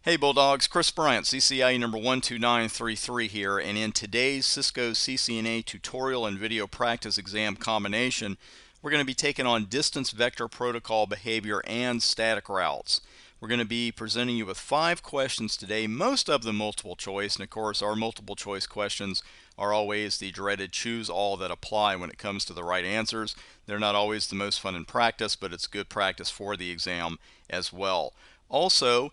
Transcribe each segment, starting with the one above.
Hey Bulldogs, Chris Bryant, CCNA number 12933 here, and in today's Cisco CCNA tutorial and video practice exam combination, we're going to be taking on distance vector protocol behavior and static routes. We're going to be presenting you with 5 questions today, most of them multiple choice, and of course our multiple choice questions are always the dreaded choose all that apply when it comes to the right answers. They're not always the most fun in practice, but it's good practice for the exam as well. Also,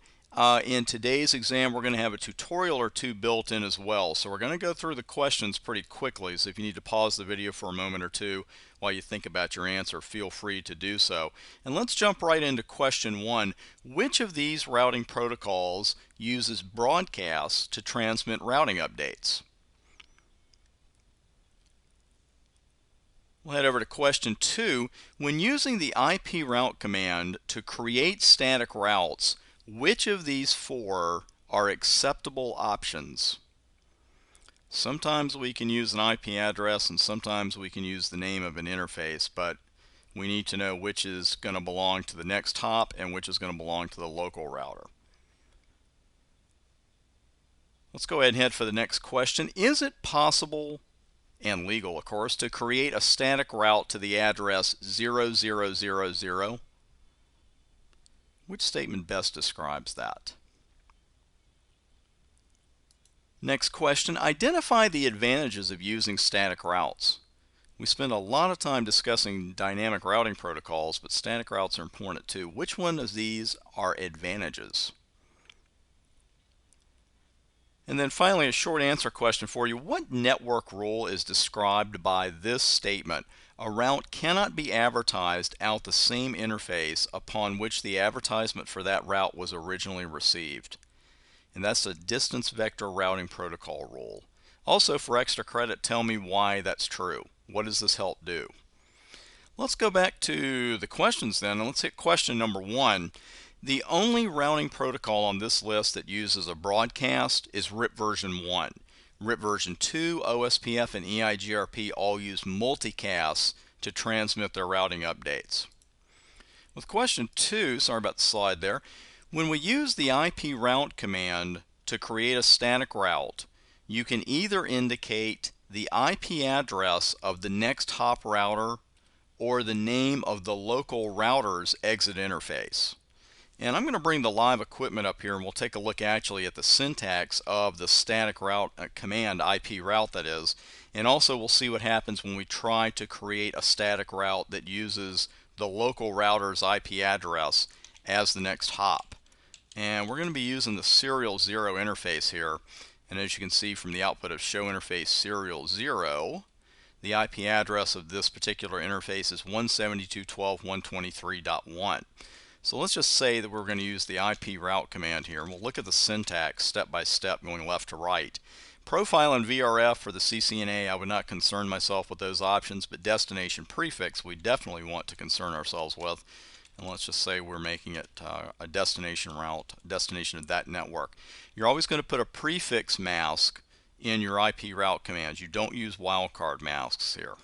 in today's exam, we're going to have a tutorial or two built in as well. So we're going to go through the questions pretty quickly. So if you need to pause the video for a moment or two while you think about your answer, feel free to do so. And let's jump right into question 1. Which of these routing protocols uses broadcasts to transmit routing updates? We'll head over to question 2. When using the IP route command to create static routes, which of these 4 are acceptable options? Sometimes we can use an IP address and sometimes we can use the name of an interface, but we need to know which is going to belong to the next hop and which is going to belong to the local router. Let's go ahead and head for the next question. Is it possible, and legal of course, to create a static route to the address 0000? Which statement best describes that? Next question, identify the advantages of using static routes. We spend a lot of time discussing dynamic routing protocols, but static routes are important too. Which one of these are advantages? And then finally, a short answer question for you. What network rule is described by this statement? A route cannot be advertised out the same interface upon which the advertisement for that route was originally received. And that's a distance vector routing protocol rule. Also, for extra credit, tell me why that's true. What does this help do? Let's go back to the questions then, and let's hit question number 1. The only routing protocol on this list that uses a broadcast is RIP version 1. RIP version 2, OSPF, and EIGRP all use multicasts to transmit their routing updates. With question 2, sorry about the slide there, when we use the IP route command to create a static route, you can either indicate the IP address of the next hop router or the name of the local router's exit interface. And I'm going to bring the live equipment up here and we'll take a look actually at the syntax of the static route command, IP route that is, and also we'll see what happens when we try to create a static route that uses the local router's IP address as the next hop. And we're going to be using the serial 0 interface here, and as you can see from the output of show interface serial 0, the IP address of this particular interface is 172.12.123.1. So let's just say that we're going to use the IP route command here, and we'll look at the syntax step by step going left to right. Profile and VRF for the CCNA, I would not concern myself with those options, but destination prefix we definitely want to concern ourselves with. And let's just say we're making it a destination route, destination of that network. You're always going to put a prefix mask in your IP route commands. You don't use wildcard masks here.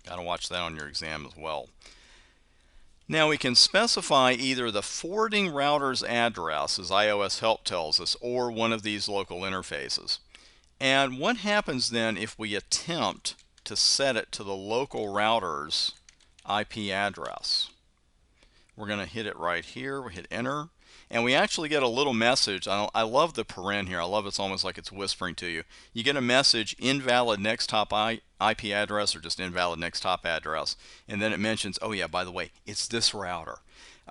Got to watch that on your exam as well. Now we can specify either the forwarding router's address, as iOS help tells us, or one of these local interfaces. And what happens then if we attempt to set it to the local router's IP address? We're going to hit it right here. We hit enter, and we actually get a little message. I love the paren here. I love it's almost like it's whispering to you. You get a message, invalid next hop IP address, or just invalid next hop address, and then it mentions, oh yeah, by the way, it's this router.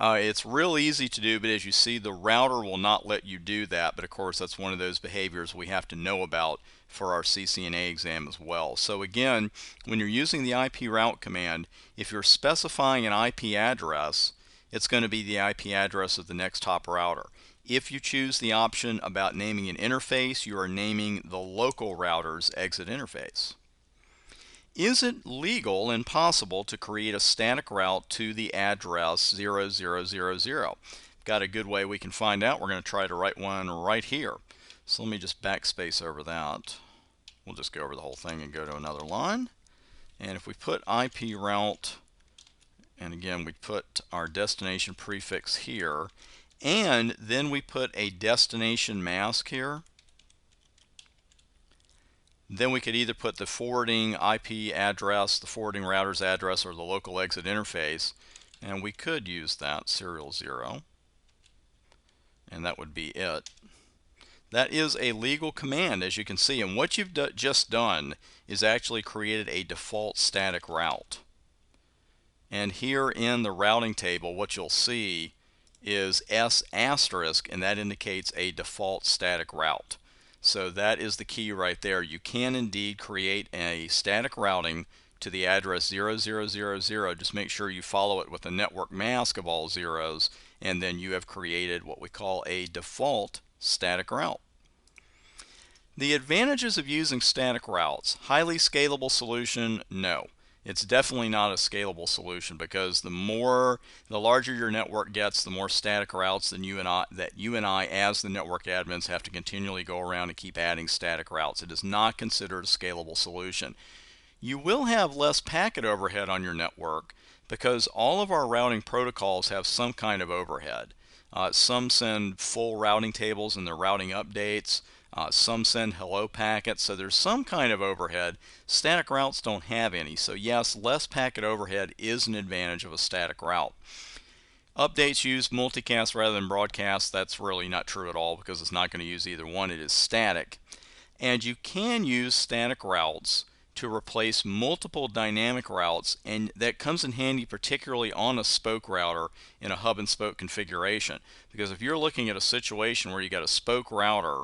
It's real easy to do, but as you see, the router will not let you do that. But of course, that's one of those behaviors we have to know about for our CCNA exam as well. So again, when you're using the IP route command, if you're specifying an IP address, it's going to be the IP address of the next hop router. If you choose the option about naming an interface, you are naming the local router's exit interface. Is it legal and possible to create a static route to the address 0000? Got a good way we can find out. We're going to try to write one right here. So let me just backspace over that. We'll just go over the whole thing and go to another line. And if we put IP route, and again we put our destination prefix here, And then we put a destination mask here. Then we could either put the forwarding IP address, the forwarding router's address, or the local exit interface. And we could use that, serial 0. And that would be it. That is a legal command, as you can see. And what you've just done is actually created a default static route. And here in the routing table, what you'll see is S asterisk, and that indicates a default static route. So that is the key right there. You can indeed create a static routing to the address 0000. Just make sure you follow it with a network mask of all zeros, and then you have created what we call a default static route. The advantages of using static routes: highly scalable solution, no. It's definitely not a scalable solution, because the larger your network gets, the more static routes that you and I as the network admins have to continually go around and keep adding static routes. It is not considered a scalable solution. You will have less packet overhead on your network, because all of our routing protocols have some kind of overhead. Some send full routing tables in their routing updates. Some send hello packets, so there's some kind of overhead. Static routes don't have any, so yes, less packet overhead is an advantage of a static route. Updates use multicast rather than broadcast. That's really not true at all, because it's not going to use either one. It is static. And you can use static routes to replace multiple dynamic routes, and that comes in handy particularly on a spoke router in a hub and spoke configuration, because if you're looking at a situation where you got a spoke router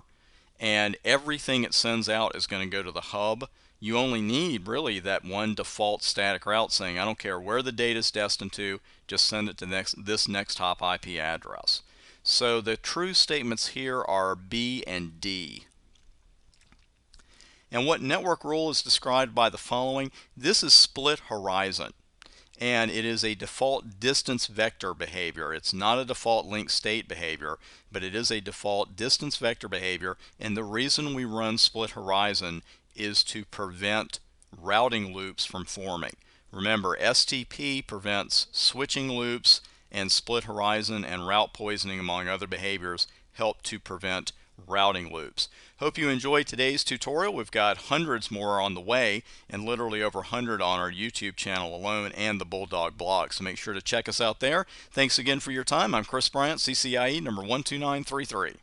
and everything it sends out is going to go to the hub, you only need really that one default static route saying, I don't care where the data is destined to, just send it to this next hop IP address. So the true statements here are B and D. And what network rule is described by the following: this is split horizon, and it is a default distance vector behavior. It's not a default link state behavior, but it is a default distance vector behavior. And the reason we run split horizon is to prevent routing loops from forming. Remember, STP prevents switching loops, and split horizon and route poisoning, among other behaviors, help to prevent routing loops. Hope you enjoyed today's tutorial. We've got hundreds more on the way, and literally over 100 on our YouTube channel alone and the Bulldog blog. So make sure to check us out there. Thanks again for your time. I'm Chris Bryant, CCIE number 12933.